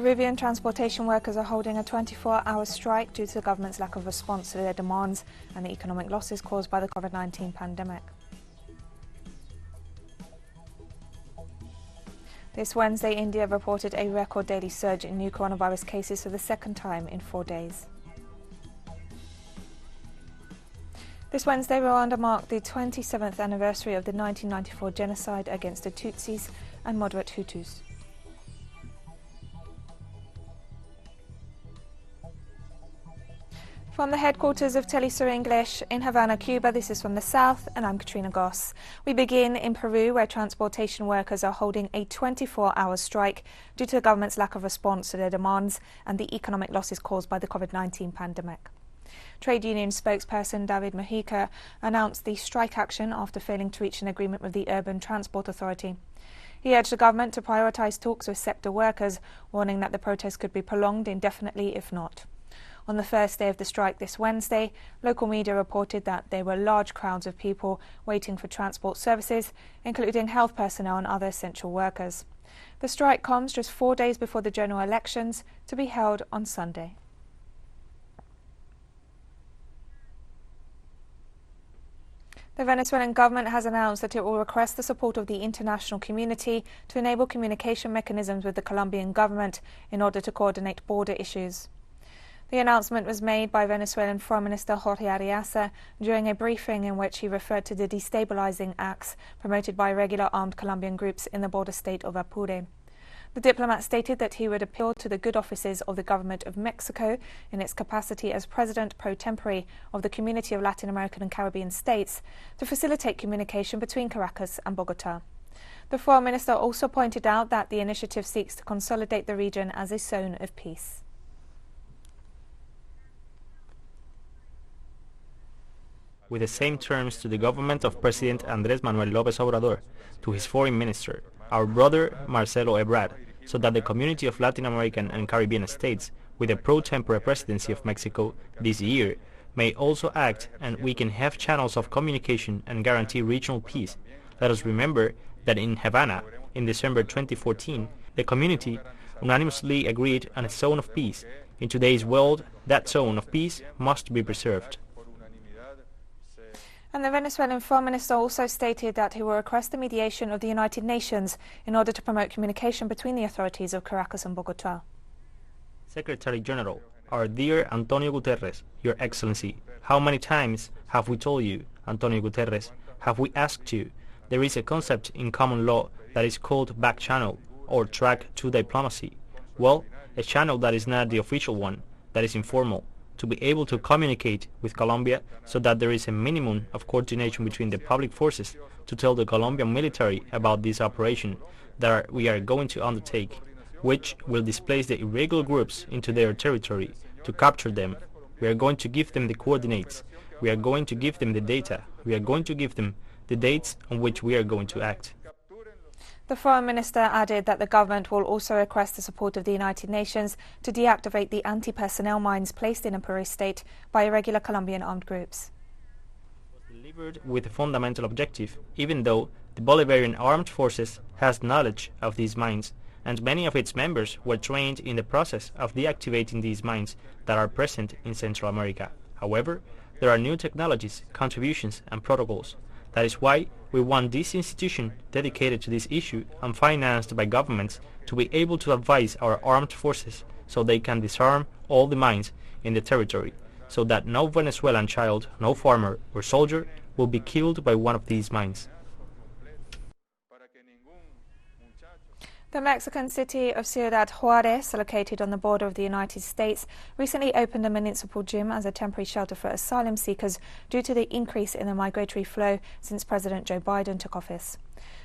Peruvian transportation workers are holding a 24-hour strike due to the government's lack of response to their demands and the economic losses caused by the COVID-19 pandemic. This Wednesday, India reported a record daily surge in new coronavirus cases for the second time in 4 days. This Wednesday, Rwanda marked the 27th anniversary of the 1994 genocide against the Tutsis and moderate Hutus. From the headquarters of teleSUR English in Havana, Cuba, this is From the South, and I'm Katrina Goss. We begin in Peru, where transportation workers are holding a 24-hour strike due to the government's lack of response to their demands and the economic losses caused by the COVID-19 pandemic. Trade union spokesperson David Mujica announced the strike action after failing to reach an agreement with the Urban Transport Authority. He urged the government to prioritise talks with sector workers, warning that the protest could be prolonged indefinitely if not. On the first day of the strike this Wednesday, local media reported that there were large crowds of people waiting for transport services, including health personnel and other essential workers. The strike comes just 4 days before the general elections, to be held on Sunday. The Venezuelan government has announced that it will request the support of the international community to enable communication mechanisms with the Colombian government in order to coordinate border issues. The announcement was made by Venezuelan Foreign Minister Jorge Arias during a briefing in which he referred to the destabilizing acts promoted by irregular armed Colombian groups in the border state of Apure. The diplomat stated that he would appeal to the good offices of the government of Mexico in its capacity as president pro tempore of the Community of Latin American and Caribbean States to facilitate communication between Caracas and Bogotá. The foreign minister also pointed out that the initiative seeks to consolidate the region as a zone of peace. With the same terms to the government of President Andrés Manuel López Obrador, to his foreign minister, our brother Marcelo Ebrard, so that the Community of Latin American and Caribbean States, with the pro tempore presidency of Mexico this year, may also act and we can have channels of communication and guarantee regional peace. Let us remember that in Havana, in December 2014, the community unanimously agreed on a zone of peace. In today's world, that zone of peace must be preserved. And the Venezuelan Foreign Minister also stated that he will request the mediation of the United Nations in order to promote communication between the authorities of Caracas and Bogotá. Secretary General, our dear Antonio Guterres, Your Excellency, how many times have we told you, Antonio Guterres, have we asked you? There is a concept in common law that is called back channel or track to diplomacy. Well, a channel that is not the official one, that is informal, to be able to communicate with Colombia so that there is a minimum of coordination between the public forces to tell the Colombian military about this operation that we are going to undertake, which will displace the irregular groups into their territory to capture them. We are going to give them the coordinates, we are going to give them the data, we are going to give them the dates on which we are going to act. The Foreign Minister added that the government will also request the support of the United Nations to deactivate the anti-personnel mines placed in Apure state by irregular Colombian armed groups. It was delivered with a fundamental objective, even though the Bolivarian armed forces has knowledge of these mines, and many of its members were trained in the process of deactivating these mines that are present in Central America. However, there are new technologies, contributions and protocols. That is why we want this institution dedicated to this issue and financed by governments to be able to advise our armed forces so they can disarm all the mines in the territory, so that no Venezuelan child, no farmer or soldier will be killed by one of these mines. The Mexican city of Ciudad Juárez, located on the border of the United States, recently opened a municipal gym as a temporary shelter for asylum seekers due to the increase in the migratory flow since President Joe Biden took office.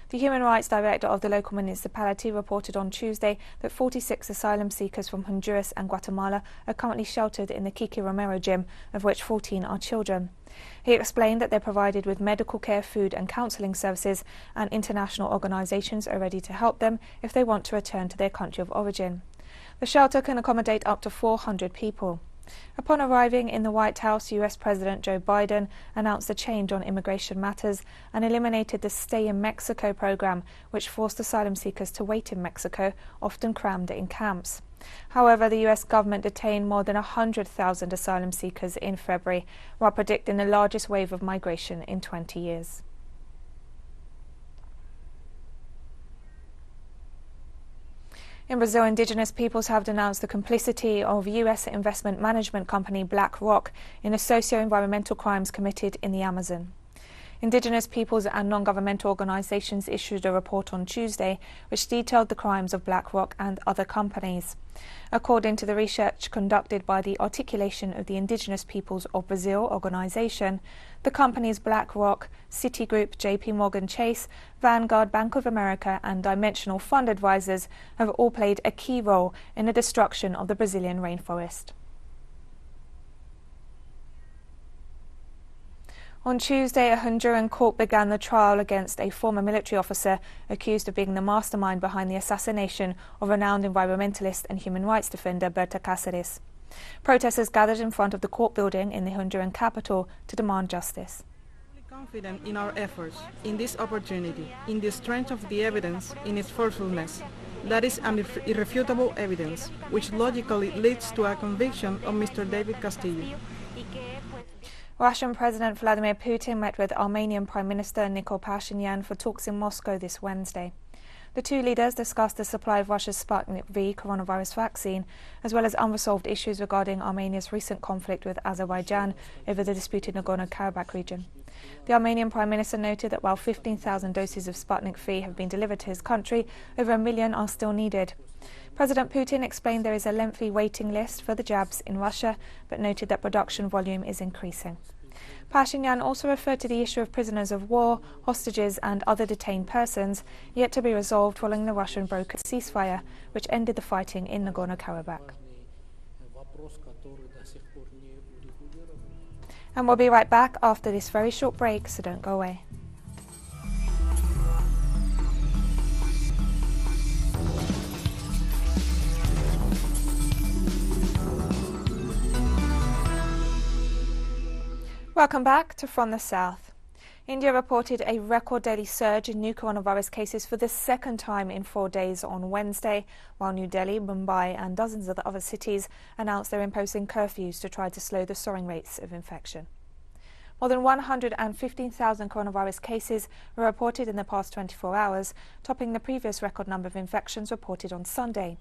The Human Rights Director of the local municipality reported on Tuesday that 46 asylum seekers from Honduras and Guatemala are currently sheltered in the Kiki Romero gym, of which 14 are children. He explained that they're provided with medical care, food and counselling services, and international organisations are ready to help them if they want to return to their country of origin. The shelter can accommodate up to 400 people. Upon arriving in the White House, US President Joe Biden announced a change on immigration matters and eliminated the Stay in Mexico program, which forced asylum seekers to wait in Mexico, often crammed in camps. However, the US government detained more than 100,000 asylum seekers in February, while predicting the largest wave of migration in 20 years. In Brazil, indigenous peoples have denounced the complicity of US investment management company BlackRock in the socio-environmental crimes committed in the Amazon. Indigenous peoples and non-governmental organizations issued a report on Tuesday which detailed the crimes of BlackRock and other companies. According to the research conducted by the Articulation of the Indigenous Peoples of Brazil organization, the companies BlackRock, Citigroup, JP Morgan Chase, Vanguard, Bank of America and Dimensional Fund Advisors have all played a key role in the destruction of the Brazilian rainforest. On Tuesday, a Honduran court began the trial against a former military officer accused of being the mastermind behind the assassination of renowned environmentalist and human rights defender Berta Cáceres. Protesters gathered in front of the court building in the Honduran capital to demand justice. Confident in our efforts, in this opportunity, in the strength of the evidence, in its forcefulness. That is an irrefutable evidence, which logically leads to a conviction of Mr. David Castillo. Russian President Vladimir Putin met with Armenian Prime Minister Nikol Pashinyan for talks in Moscow this Wednesday. The two leaders discussed the supply of Russia's Sputnik V coronavirus vaccine, as well as unresolved issues regarding Armenia's recent conflict with Azerbaijan over the disputed Nagorno-Karabakh region. The Armenian Prime Minister noted that while 15,000 doses of Sputnik V have been delivered to his country, over 1 million are still needed. President Putin explained there is a lengthy waiting list for the jabs in Russia, but noted that production volume is increasing. Pashinyan also referred to the issue of prisoners of war, hostages and other detained persons, yet to be resolved following the Russian brokered ceasefire, which ended the fighting in Nagorno-Karabakh. And we'll be right back after this very short break, so don't go away. Welcome back to From the South. India reported a record daily surge in new coronavirus cases for the second time in 4 days on Wednesday, while New Delhi, Mumbai and dozens of other cities announced they're imposing curfews to try to slow the soaring rates of infection. More than 115,000 coronavirus cases were reported in the past 24 hours, topping the previous record number of infections reported on Sunday.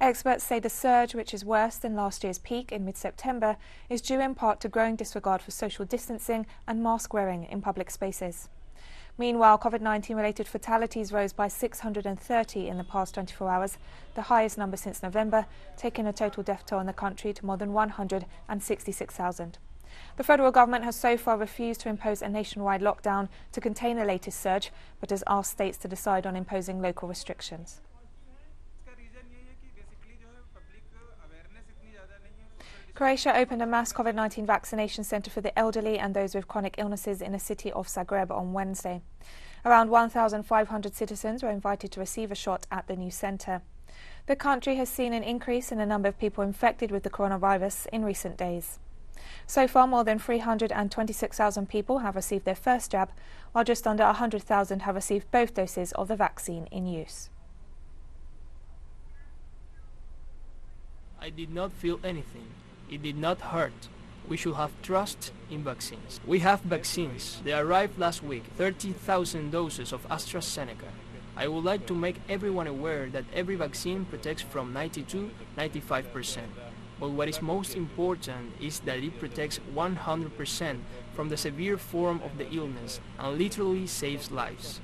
Experts say the surge, which is worse than last year's peak in mid-September, is due in part to growing disregard for social distancing and mask wearing in public spaces. Meanwhile, COVID-19 related fatalities rose by 630 in the past 24 hours, the highest number since November, taking a total death toll in the country to more than 166,000. The federal government has so far refused to impose a nationwide lockdown to contain the latest surge, but has asked states to decide on imposing local restrictions. Croatia opened a mass COVID-19 vaccination centre for the elderly and those with chronic illnesses in the city of Zagreb on Wednesday. Around 1,500 citizens were invited to receive a shot at the new centre. The country has seen an increase in the number of people infected with the coronavirus in recent days. So far, more than 326,000 people have received their first jab, while just under 100,000 have received both doses of the vaccine in use. I did not feel anything. It did not hurt. We should have trust in vaccines. We have vaccines. They arrived last week, 30,000 doses of AstraZeneca. I would like to make everyone aware that every vaccine protects from 90–95%. But what is most important is that it protects 100% from the severe form of the illness and literally saves lives.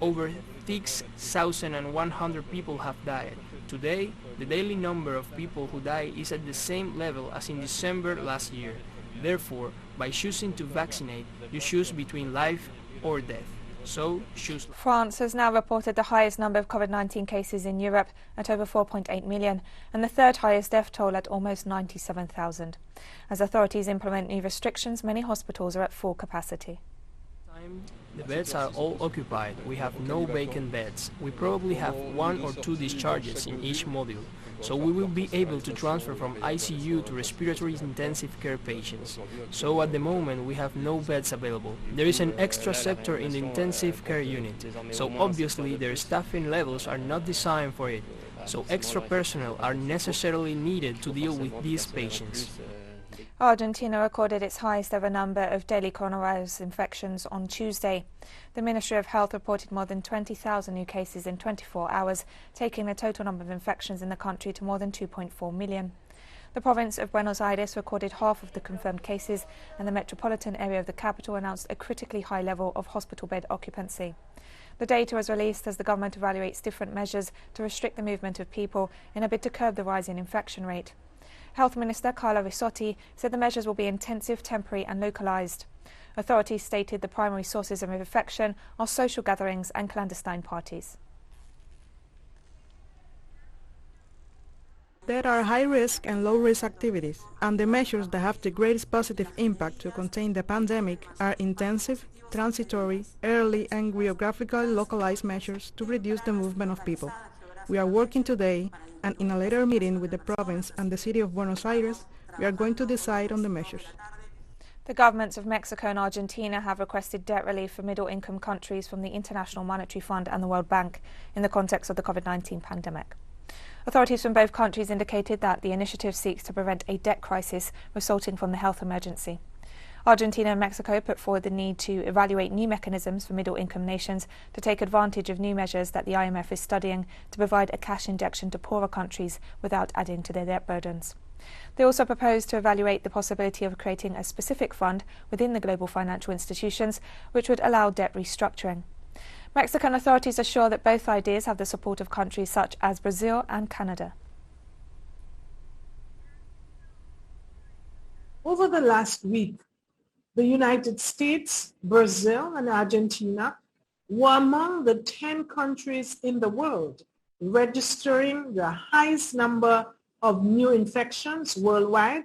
Over 6,100 people have died. Today, the daily number of people who die is at the same level as in December last year. Therefore, by choosing to vaccinate, you choose between life or death. So, choose. France has now reported the highest number of COVID-19 cases in Europe at over 4.8 million and the third highest death toll at almost 97,000. As authorities implement new restrictions, many hospitals are at full capacity. The beds are all occupied. We have no vacant beds. We probably have 1 or 2 discharges in each module, so we will be able to transfer from ICU to respiratory intensive care patients. So at the moment we have no beds available. There is an extra sector in the intensive care unit, so obviously their staffing levels are not designed for it. so extra personnel are necessarily needed to deal with these patients. Argentina recorded its highest ever number of daily coronavirus infections on Tuesday. The Ministry of Health reported more than 20,000 new cases in 24 hours, taking the total number of infections in the country to more than 2.4 million. The province of Buenos Aires recorded half of the confirmed cases, and the metropolitan area of the capital announced a critically high level of hospital bed occupancy. The data was released as the government evaluates different measures to restrict the movement of people in a bid to curb the rise in infection rate. Health Minister Carla Risotti said the measures will be intensive, temporary and localised. Authorities stated the primary sources of infection are social gatherings and clandestine parties. There are high-risk and low-risk activities, and the measures that have the greatest positive impact to contain the pandemic are intensive, transitory, early and geographically localized measures to reduce the movement of people. We are working today, and in a later meeting with the province and the city of Buenos Aires, we are going to decide on the measures. The governments of Mexico and Argentina have requested debt relief for middle-income countries from the International Monetary Fund and the World Bank in the context of the COVID-19 pandemic. Authorities from both countries indicated that the initiative seeks to prevent a debt crisis resulting from the health emergency. Argentina and Mexico put forward the need to evaluate new mechanisms for middle-income nations to take advantage of new measures that the IMF is studying to provide a cash injection to poorer countries without adding to their debt burdens. They also proposed to evaluate the possibility of creating a specific fund within the global financial institutions which would allow debt restructuring. Mexican authorities are sure that both ideas have the support of countries such as Brazil and Canada. Over the last week, the United States, Brazil, and Argentina were among the 10 countries in the world registering the highest number of new infections worldwide.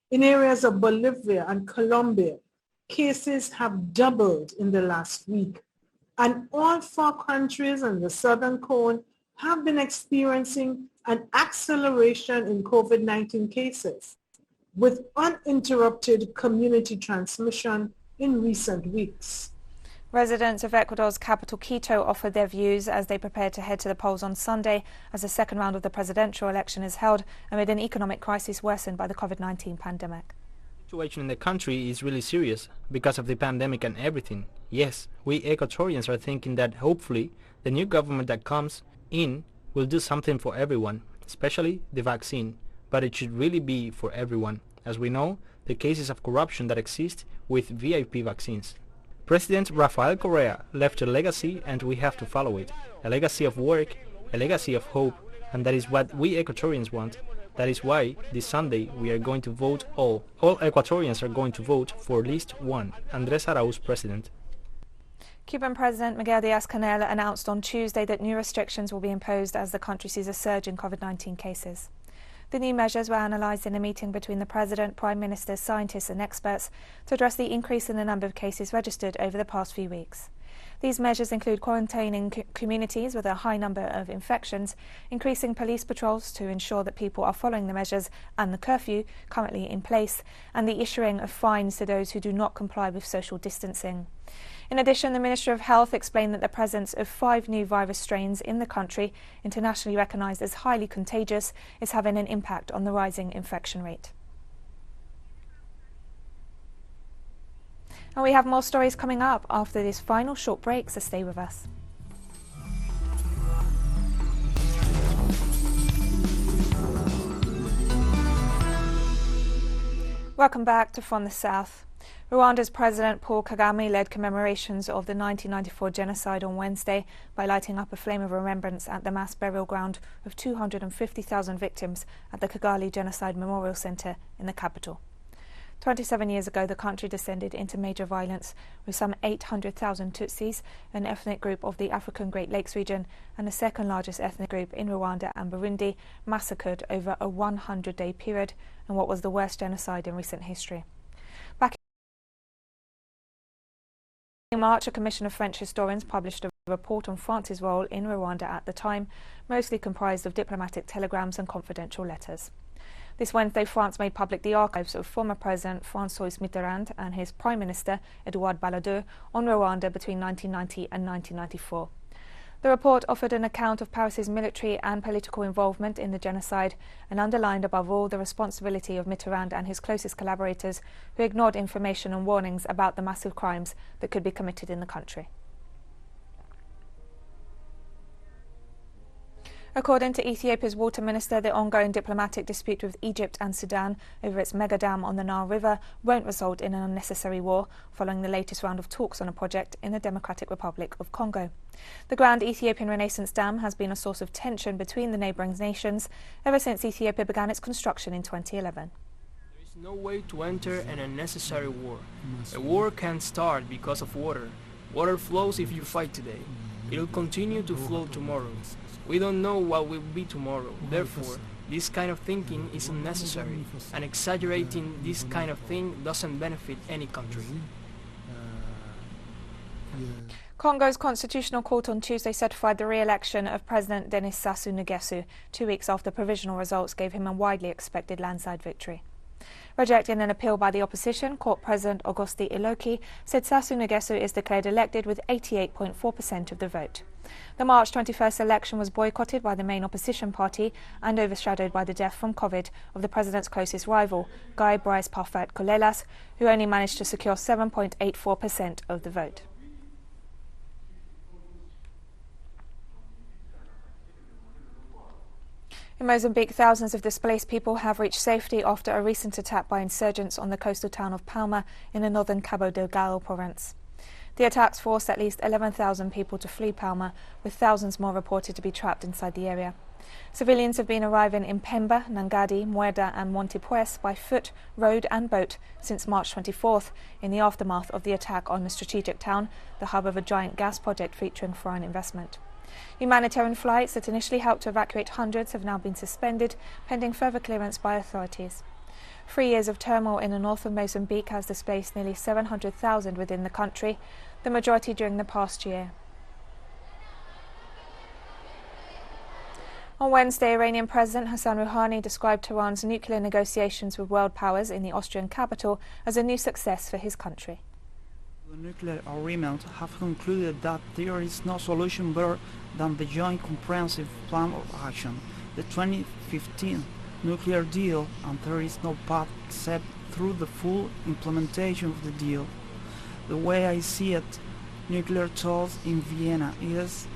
In areas of Bolivia and Colombia, cases have doubled in the last week. And all 4 countries in the Southern Cone have been experiencing an acceleration in COVID-19 cases, with uninterrupted community transmission in recent weeks. Residents of Ecuador's capital Quito offered their views as they prepare to head to the polls on Sunday as the second round of the presidential election is held amid an economic crisis worsened by the COVID-19 pandemic. The situation in the country is really serious because of the pandemic and everything. Yes, we Ecuadorians are thinking that hopefully the new government that comes in will do something for everyone, especially the vaccine, but it should really be for everyone. As we know, the cases of corruption that exist with VIP vaccines. President Rafael Correa left a legacy and we have to follow it. A legacy of work, a legacy of hope, and that is what we Ecuadorians want. That is why this Sunday we are going to vote all Ecuadorians are going to vote for list 1, Andrés Araúz president. Cuban President Miguel Díaz-Canel announced on Tuesday that new restrictions will be imposed as the country sees a surge in COVID-19 cases. The new measures were analysed in a meeting between the President, Prime Minister, scientists and experts to address the increase in the number of cases registered over the past few weeks. These measures include quarantining communities with a high number of infections, increasing police patrols to ensure that people are following the measures and the curfew currently in place, and the issuing of fines to those who do not comply with social distancing. In addition, the Ministry of Health explained that the presence of 5 new virus strains in the country, internationally recognised as highly contagious, is having an impact on the rising infection rate. And we have more stories coming up after this final short break, so stay with us. Welcome back to From the South. Rwanda's President Paul Kagame led commemorations of the 1994 genocide on Wednesday by lighting up a flame of remembrance at the mass burial ground of 250,000 victims at the Kigali Genocide Memorial Centre in the capital. 27 years ago, the country descended into major violence, with some 800,000 Tutsis, an ethnic group of the African Great Lakes region and the second largest ethnic group in Rwanda and Burundi, massacred over a 100-day period in what was the worst genocide in recent history. Back in March, a commission of French historians published a report on France's role in Rwanda at the time, mostly comprised of diplomatic telegrams and confidential letters. This Wednesday, France made public the archives of former President François Mitterrand and his Prime Minister, Edouard Balladur, on Rwanda between 1990 and 1994. The report offered an account of Paris's military and political involvement in the genocide and underlined above all the responsibility of Mitterrand and his closest collaborators who ignored information and warnings about the massive crimes that could be committed in the country. According to Ethiopia's water minister, the ongoing diplomatic dispute with Egypt and Sudan over its mega dam on the Nile River won't result in an unnecessary war following the latest round of talks on a project in the Democratic Republic of Congo. The Grand Ethiopian Renaissance Dam has been a source of tension between the neighbouring nations ever since Ethiopia began its construction in 2011. There is no way to enter an unnecessary war. A war can't start because of water. Water flows if you fight today. It will continue to flow tomorrow. We don't know what will be tomorrow. Therefore, this kind of thinking is unnecessary, and exaggerating this kind of thing doesn't benefit any country. Congo's Constitutional Court on Tuesday certified the re-election of President Denis Sassou Nguesso 2 weeks after provisional results gave him a widely expected landslide victory. Rejecting an appeal by the opposition, Court President Auguste Iloki said Sassou Nguesso is declared elected with 88.4% of the vote. The March 21st election was boycotted by the main opposition party and overshadowed by the death from COVID of the president's closest rival, Guy Brice Parfait Kolelas, who only managed to secure 7.84% of the vote. In Mozambique, thousands of displaced people have reached safety after a recent attack by insurgents on the coastal town of Palma in the northern Cabo Delgado province. The attacks forced at least 11,000 people to flee Palma, with thousands more reported to be trapped inside the area. Civilians have been arriving in Pemba, Nangadi, Mueda and Montepuez by foot, road and boat since March 24th in the aftermath of the attack on the strategic town, the hub of a giant gas project featuring foreign investment. Humanitarian flights that initially helped to evacuate hundreds have now been suspended, pending further clearance by authorities. 3 years of turmoil in the north of Mozambique has displaced nearly 700,000 within the country, the majority during the past year. On Wednesday, Iranian President Hassan Rouhani described Tehran's nuclear negotiations with world powers in the Austrian capital as a new success for his country. The nuclear agreement have concluded that there is no solution better than the Joint Comprehensive Plan of Action, the 2015 nuclear deal, and there is no path except through the full implementation of the deal. The way I see it, nuclear talks in Vienna is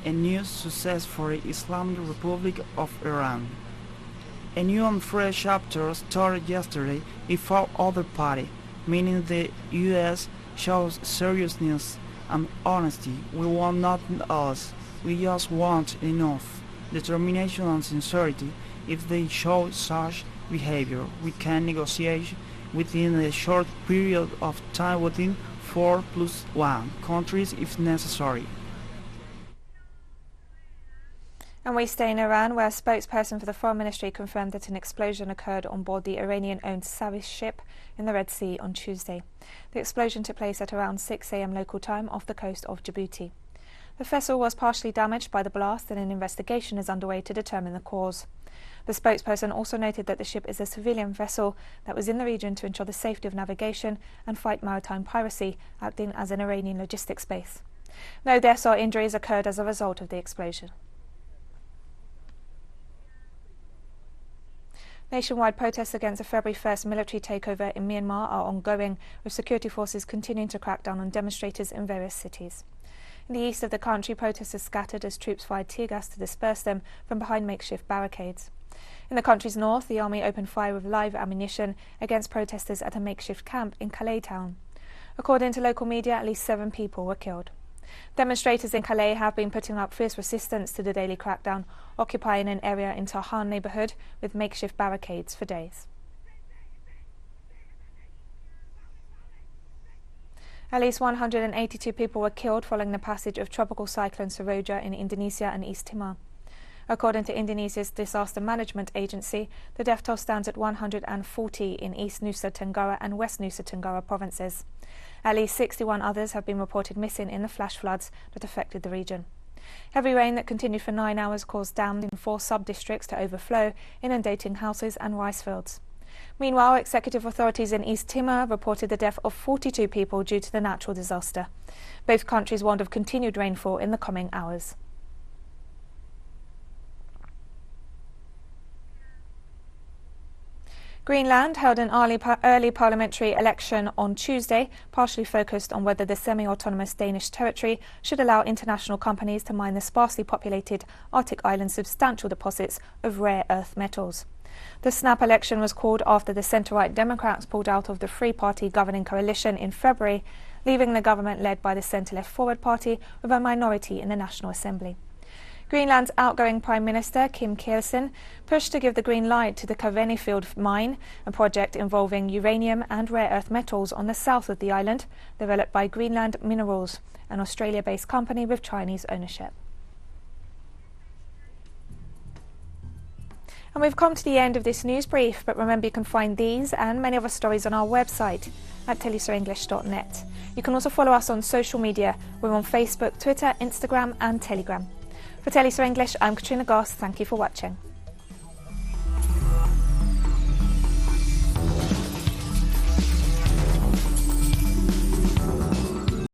a new success for the Islamic Republic of Iran. A new and fresh chapter started yesterday if our other party, meaning the US, shows seriousness and honesty. We want nothing else. We just want enough determination and sincerity. If they show such behavior, we can negotiate within a short period of time within 4+1 countries if necessary. And we stay in Iran, where a spokesperson for the Foreign Ministry confirmed that an explosion occurred on board the Iranian-owned Savis ship in the Red Sea on Tuesday. The explosion took place at around 6 a.m. local time off the coast of Djibouti. The vessel was partially damaged by the blast, and an investigation is underway to determine the cause. The spokesperson also noted that the ship is a civilian vessel that was in the region to ensure the safety of navigation and fight maritime piracy, acting as an Iranian logistics base. No deaths or injuries occurred as a result of the explosion. Nationwide protests against the February 1st military takeover in Myanmar are ongoing, with security forces continuing to crack down on demonstrators in various cities. In the east of the country, protesters scattered as troops fired tear gas to disperse them from behind makeshift barricades. In the country's north, the army opened fire with live ammunition against protesters at a makeshift camp in Calais town. According to local media, at least 7 people were killed. Demonstrators in Calais have been putting up fierce resistance to the daily crackdown, occupying an area in Tahan neighbourhood with makeshift barricades for days. At least 182 people were killed following the passage of Tropical Cyclone Seroja in Indonesia and East Timor. According to Indonesia's Disaster Management Agency, the death toll stands at 140 in East Nusa Tenggara and West Nusa Tenggara provinces. At least 61 others have been reported missing in the flash floods that affected the region. Heavy rain that continued for 9 hours caused dams in 4 sub-districts to overflow, inundating houses and rice fields. Meanwhile, executive authorities in East Timor reported the death of 42 people due to the natural disaster. Both countries warned of continued rainfall in the coming hours. Greenland held an early parliamentary election on Tuesday, partially focused on whether the semi-autonomous Danish territory should allow international companies to mine the sparsely populated Arctic island's substantial deposits of rare earth metals. The snap election was called after the centre-right Democrats pulled out of the three-party governing coalition in February, leaving the government led by the centre-left Forward Party with a minority in the National Assembly. Greenland's outgoing Prime Minister, Kim Kielsen, pushed to give the green light to the Kavenifield mine, a project involving uranium and rare earth metals on the south of the island, developed by Greenland Minerals, an Australia-based company with Chinese ownership. And we've come to the end of this news brief, but remember you can find these and many other stories on our website at telesurenglish.net. You can also follow us on social media. We're on Facebook, Twitter, Instagram and Telegram. For teleSUR English, I'm Katrina Goss. Thank you for watching.